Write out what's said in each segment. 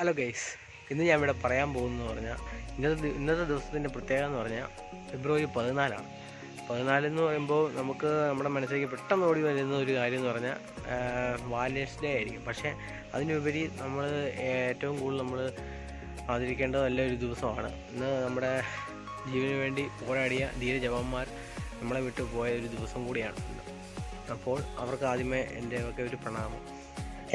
Hello guys, ഇന്ന് ഞാൻ ഇവിടെ പറയാൻ പോകുന്നതെന്ന് പറഞ്ഞാൽ ഇന്നത്തെ ദിവസത്തിൻ്റെ പ്രത്യേകത എന്ന് പറഞ്ഞാൽ ഫെബ്രുവരി 14 എന്ന് പറയുമ്പോൾ നമുക്ക് നമ്മുടെ മനസ്സിലേക്ക് പെട്ടെന്ന് ഓടി വരുന്ന ഒരു കാര്യം എന്ന് പറഞ്ഞാൽ വാലൻറ്റൈൻസ് ഡേ ആയിരിക്കും. പക്ഷേ അതിനുപരി നമ്മൾ ഏറ്റവും കൂടുതൽ നമ്മൾ ആദരിക്കേണ്ടത് നല്ലൊരു ദിവസമാണ്. ഇന്ന് നമ്മുടെ ജീവന് വേണ്ടി പോരാടിയ ധീര ജവാന്മാർ നമ്മളെ വിട്ടു പോയ ഒരു ദിവസം കൂടിയാണ്. അപ്പോൾ അവർക്ക് ആദ്യമേ എൻ്റെ ഒക്കെ ഒരു പ്രണാമം.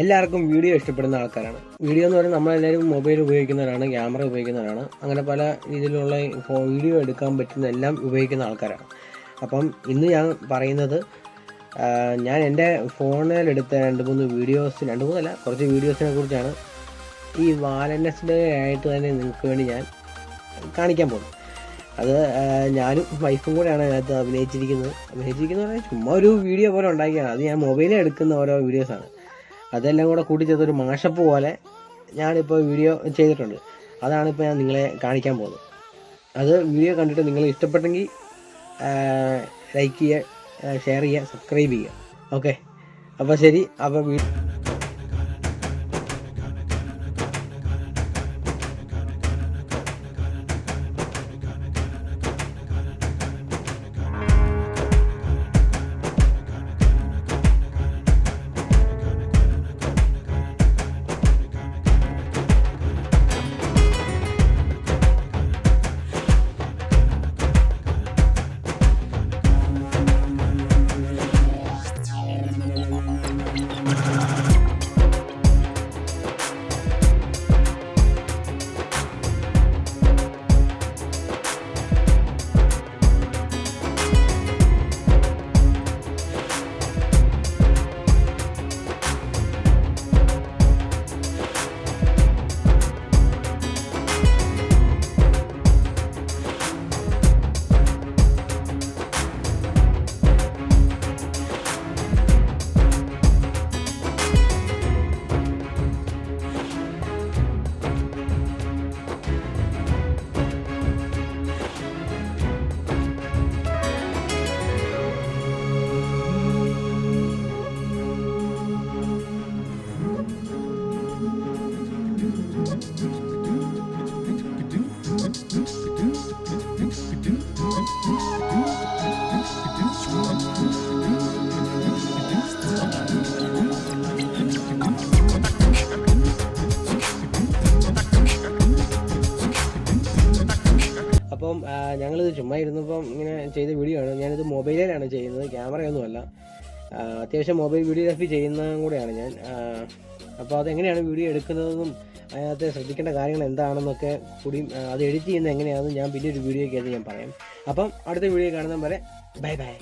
എല്ലാവർക്കും വീഡിയോ ഇഷ്ടപ്പെടുന്ന ആൾക്കാരാണ്. വീഡിയോ എന്ന് പറയുന്നത് നമ്മളെല്ലാവരും മൊബൈൽ ഉപയോഗിക്കുന്നവരാണ്, ക്യാമറ ഉപയോഗിക്കുന്നവരാണ്, അങ്ങനെ പല രീതിയിലുള്ള വീഡിയോ എടുക്കാൻ പറ്റുന്ന എല്ലാം ഉപയോഗിക്കുന്ന ആൾക്കാരാണ്. അപ്പം ഇന്ന് ഞാൻ പറയുന്നത് ഞാൻ എൻ്റെ ഫോണിലെടുത്ത കുറച്ച് വീഡിയോസിനെ കുറിച്ചാണ്. ഈ വാലൻറ്റൈൻസ് ഡേ ആയിട്ട് തന്നെ നിങ്ങൾക്ക് വേണ്ടി ഞാൻ കാണിക്കാൻ പോകുന്നു. അത് ഞാനും വൈഫും കൂടെയാണ് അതിനകത്ത് അഭിനയിച്ചിരിക്കുന്നത് പറഞ്ഞാൽ ചുമ്മാ ഒരു വീഡിയോ പോലെ ഉണ്ടാക്കിയാണ്. അത് ഞാൻ മൊബൈലിൽ എടുക്കുന്ന ഓരോ വീഡിയോസാണ്. അതെല്ലാം കൂടെ കൂട്ടിച്ചേർത്തൊരു മാഷപ്പ് പോലെ ഞാനിപ്പോൾ വീഡിയോ ചെയ്തിട്ടുണ്ട്. അതാണിപ്പോൾ ഞാൻ നിങ്ങളെ കാണിക്കാൻ പോകുന്നത്. അത് വീഡിയോ കണ്ടിട്ട് നിങ്ങൾ ഇഷ്ടപ്പെട്ടെങ്കിൽ ലൈക്ക് ചെയ്യുക, ഷെയർ ചെയ്യുക, സബ്സ്ക്രൈബ് ചെയ്യുക. ഓക്കെ, അപ്പോൾ ശരി. അപ്പോൾ അപ്പം ഞങ്ങളിത് ചുമ്മാ ഇരുന്നപ്പം ഇങ്ങനെ ചെയ്ത വീഡിയോ ആണ്. ഞാനിത് മൊബൈലിലാണ് ചെയ്യുന്നത്, ക്യാമറയൊന്നുമല്ല. അത്യാവശ്യം മൊബൈൽ വീഡിയോഗ്രാഫി ചെയ്യുന്നതും കൂടെയാണ് ഞാൻ. അപ്പോൾ അതെങ്ങനെയാണ് വീഡിയോ എടുക്കുന്നതെന്നും അതിനകത്ത് ശ്രദ്ധിക്കേണ്ട കാര്യങ്ങൾ എന്താണെന്നൊക്കെ കൂടി അത് എഡിറ്റ് ചെയ്യുന്നത് എങ്ങനെയാണെന്ന് ഞാൻ പിന്നെ ഒരു വീഡിയോയ്ക്കകത്ത് ഞാൻ പറയാം. അപ്പം അടുത്ത വീഡിയോ കാണുന്നത് വരെ ബൈ ബൈ.